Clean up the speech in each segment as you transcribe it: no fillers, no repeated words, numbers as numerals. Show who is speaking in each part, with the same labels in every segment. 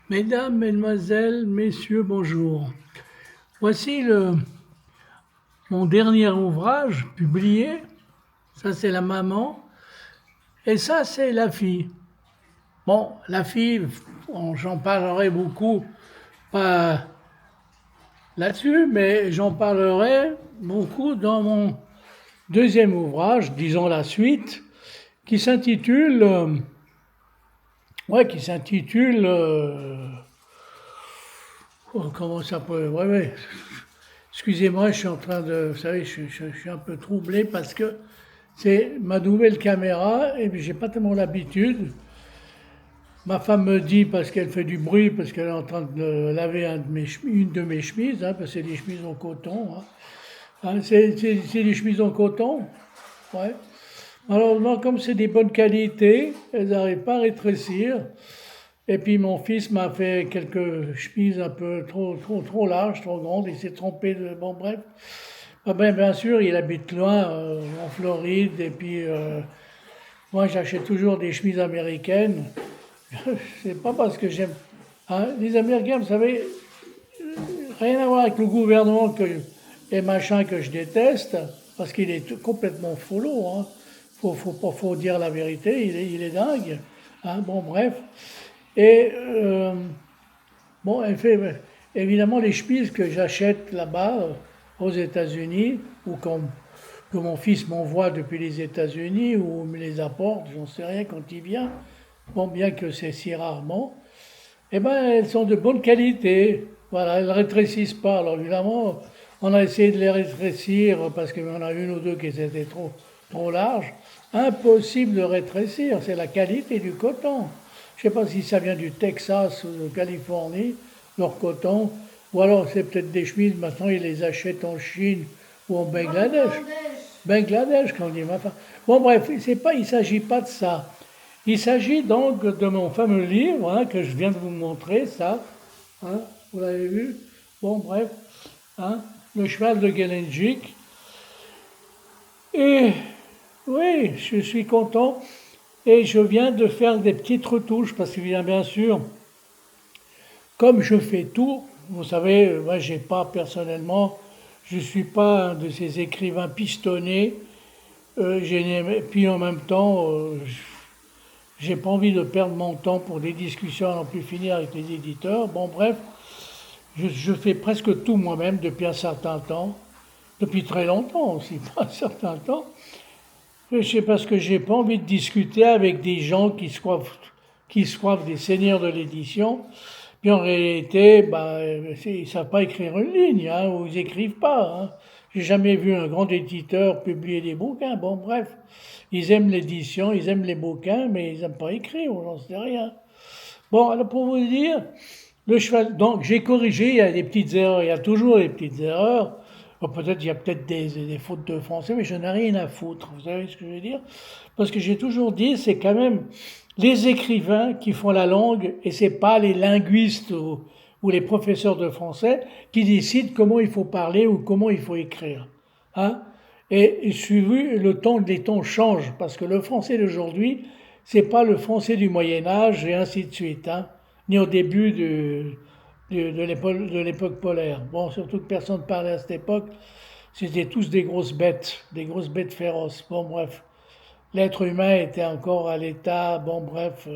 Speaker 1: Mesdames, Mesdemoiselles, Messieurs, bonjour. Voici mon dernier ouvrage publié. Ça, c'est la maman. Et ça, c'est la fille. Bon, la fille, j'en parlerai beaucoup, pas là-dessus, mais j'en parlerai beaucoup dans mon deuxième ouvrage, disons la suite, qui s'intitule, ouais, qui s'intitule, comment ça peut, ouais, ouais. Excusez-moi, je suis en train de, vous savez, je suis un peu troublé parce que c'est ma nouvelle caméra et puis j'ai pas tellement l'habitude. Ma femme me dit parce qu'elle fait du bruit, parce qu'elle est en train de laver une de mes chemises, hein, parce que c'est des chemises en coton. Hein. Hein, c'est des chemises en coton. Ouais. Malheureusement, comme c'est des bonnes qualités, elles n'arrivent pas à rétrécir. Et puis mon fils m'a fait quelques chemises un peu trop larges, trop grandes. Il s'est trompé de. Bon, bref. Ah ben, bien sûr, il habite loin, en Floride. Et puis, moi, j'achète toujours des chemises américaines. C'est pas parce que j'aime. Hein, les Américains, vous savez, rien à voir avec le gouvernement et machin que je déteste, parce qu'il est complètement follo. Hein. Faut dire la vérité, il est dingue. Hein, bon, bref. Et bon, elle fait évidemment les chemises que j'achète là-bas aux États-Unis ou que mon fils m'envoie depuis les États-Unis ou me les apporte, j'en sais rien quand il vient. Bon, bien que c'est si rarement. Eh ben, elles sont de bonne qualité. Voilà, elles ne rétrécissent pas. Alors évidemment, on a essayé de les rétrécir parce qu'il y en a une ou deux qui étaient trop larges. Impossible de rétrécir, c'est la qualité du coton. Je ne sais pas si ça vient du Texas ou de Californie, leur coton, ou alors c'est peut-être des chemises, maintenant ils les achètent en Chine ou en Bangladesh. Bangladesh, quand on dit. Enfin, bon, bref, il ne s'agit pas de ça. Il s'agit donc de mon fameux livre hein, que je viens de vous montrer, ça. Hein, vous l'avez vu. Bon, bref. Hein, le cheval de Gelendzhik. Et oui, je suis content. Et je viens de faire des petites retouches parce que bien sûr, comme je fais tout, vous savez, moi j'ai pas personnellement, je suis pas un de ces écrivains pistonnés. Puis en même temps, j'ai pas envie de perdre mon temps pour des discussions à n'en plus finir avec les éditeurs. Bon, bref, je fais presque tout moi-même depuis un certain temps, depuis très longtemps aussi, pas un certain temps. C'est parce que j'ai pas envie de discuter avec des gens qui se croient des seigneurs de l'édition. Puis en réalité, bah, ils ne savent pas écrire une ligne, hein, ou ils n'écrivent pas. Hein. J'ai jamais vu un grand éditeur publier des bouquins. Bon, bref, ils aiment l'édition, ils aiment les bouquins, mais ils n'aiment pas écrire, ou j'en sais rien. Bon, alors pour vous dire, le cheval. Donc j'ai corrigé, il y a des petites erreurs, il y a toujours des petites erreurs. Peut-être il y a peut-être des fautes de français, mais je n'ai rien à foutre. Vous savez ce que je veux dire? Parce que j'ai toujours dit, c'est quand même les écrivains qui font la langue, et c'est pas les linguistes ou les professeurs de français qui décident comment il faut parler ou comment il faut écrire. Hein? Et suivi les temps changent parce que le français d'aujourd'hui, c'est pas le français du Moyen Âge et ainsi de suite, hein, ni au début de l'époque polaire. Bon, surtout que personne ne parlait à cette époque, c'était tous des grosses bêtes féroces. Bon, bref, l'être humain était encore à l'état, bon, bref,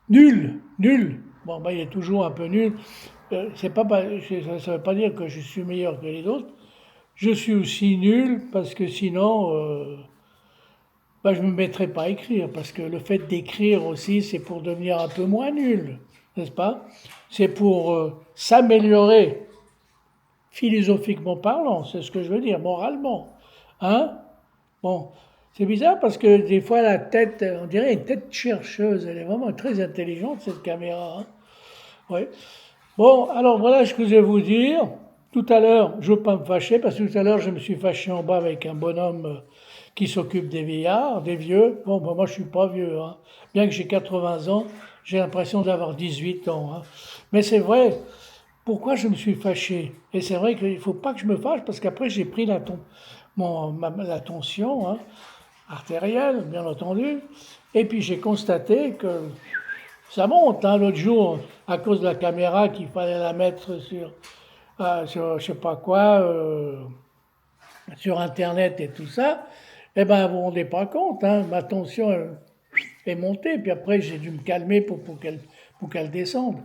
Speaker 1: nul, nul. Bon, ben, il est toujours un peu nul. C'est pas, ça ne veut pas dire que je suis meilleur que les autres. Je suis aussi nul parce que sinon, ben, je ne me mettrais pas à écrire. Parce que le fait d'écrire aussi, c'est pour devenir un peu moins nul, n'est-ce pas? C'est pour s'améliorer, philosophiquement parlant, c'est ce que je veux dire, moralement. Hein? Bon, c'est bizarre parce que des fois la tête, on dirait une tête chercheuse, elle est vraiment très intelligente cette caméra. Hein? Ouais. Bon, alors voilà ce que je vais vous dire. Tout à l'heure, je ne veux pas me fâcher, parce que tout à l'heure, je me suis fâché en bas avec un bonhomme qui s'occupe des vieillards, des vieux. Bon, ben, moi, je suis pas vieux. Hein. Bien que j'ai 80 ans, j'ai l'impression d'avoir 18 ans. Hein. Mais c'est vrai, pourquoi je me suis fâché? Et c'est vrai qu'il ne faut pas que je me fâche, parce qu'après, j'ai pris la tension hein, artérielle, bien entendu. Et puis, j'ai constaté que ça monte. Hein. L'autre jour, à cause de la caméra qu'il fallait la mettre sur je sais pas quoi, sur Internet et tout ça, eh ben, vous vous rendez pas compte, hein, ma tension est montée, puis après j'ai dû me calmer pour qu'elle descende.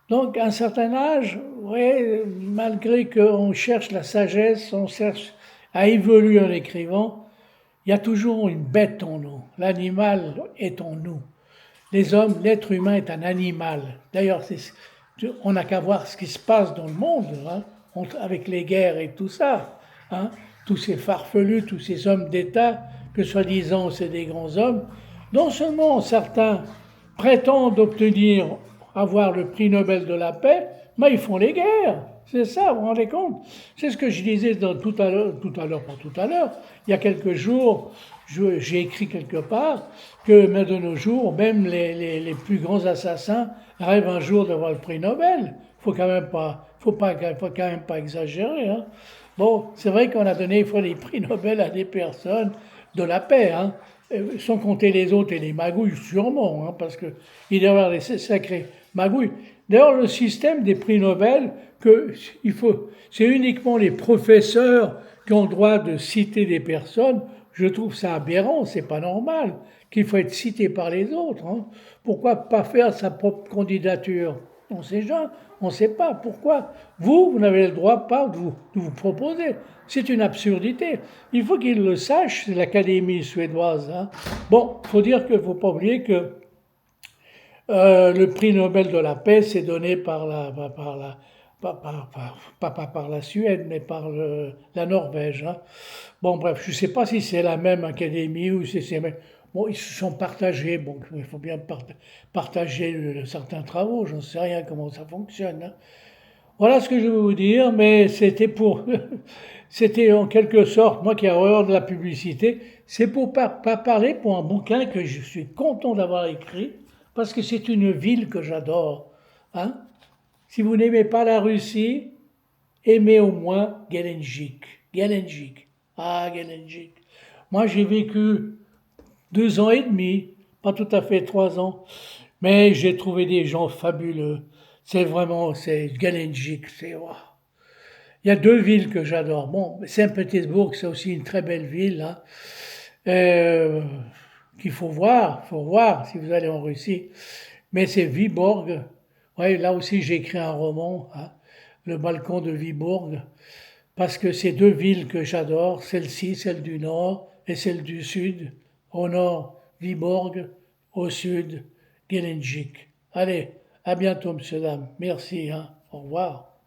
Speaker 1: Donc, à un certain âge, ouais, malgré qu'on cherche la sagesse, on cherche à évoluer en écrivant, il y a toujours une bête en nous. L'animal est en nous. Les hommes, l'être humain est un animal. D'ailleurs, on n'a qu'à voir ce qui se passe dans le monde, hein, avec les guerres et tout ça. Hein, tous ces farfelus, tous ces hommes d'État, que soi-disant c'est des grands hommes, non seulement certains prétendent avoir le prix Nobel de la paix, mais ils font les guerres. C'est ça, vous vous rendez compte? C'est ce que je disais pas tout à l'heure, il y a quelques jours, j'ai écrit quelque part que mais de nos jours, même les plus grands assassins rêvent un jour d'avoir le prix Nobel. Faut quand même pas exagérer. Hein. Bon, c'est vrai qu'on a donné fois des prix Nobel à des personnes de la paix, hein, sans compter les autres et les magouilles sûrement, hein, parce qu'il doit y avoir des sacrés magouilles. D'ailleurs, le système des prix Nobel, c'est uniquement les professeurs qui ont le droit de citer des personnes. Je trouve ça aberrant, c'est pas normal qu'il faut être cité par les autres. Hein. Pourquoi pas faire sa propre candidature? On sait jamais, on ne sait pas pourquoi. Vous n'avez le droit pas de vous proposer. C'est une absurdité. Il faut qu'ils le sachent, c'est l'Académie suédoise. Hein. Bon, il faut dire qu'il ne faut pas oublier que le prix Nobel de la paix, c'est donné pas par la Suède, mais par la Norvège. Hein. Bon, bref, je ne sais pas si c'est la même académie ou si c'est. Bon, ils se sont partagés. Bon, il faut bien partager certains travaux. Je ne sais rien comment ça fonctionne. Hein. Voilà ce que je veux vous dire, mais c'était en quelque sorte, moi qui ai horreur de la publicité, c'est pour pas parler pour un bouquin que je suis content d'avoir écrit, parce que c'est une ville que j'adore. Hein. Si vous n'aimez pas la Russie, aimez au moins Gelendzhik. Gelendzhik. Ah, Gelendzhik. Moi, j'ai vécu 2 ans et demi, pas tout à fait 3 ans, mais j'ai trouvé des gens fabuleux. C'est Gelendzhik, c'est waouh. Il y a 2 villes que j'adore. Bon, Saint-Pétersbourg, c'est aussi une très belle ville, hein, euh, qu'il faut voir si vous allez en Russie. Mais c'est Viborg. Ouais, là aussi, j'ai écrit un roman, hein, Le balcon de Viborg, parce que c'est 2 villes que j'adore, celle-ci, celle du nord et celle du sud. Au nord, Viborg, au sud, Gelendzhik. Allez, à bientôt, monsieur, dame. Merci, hein. Au revoir.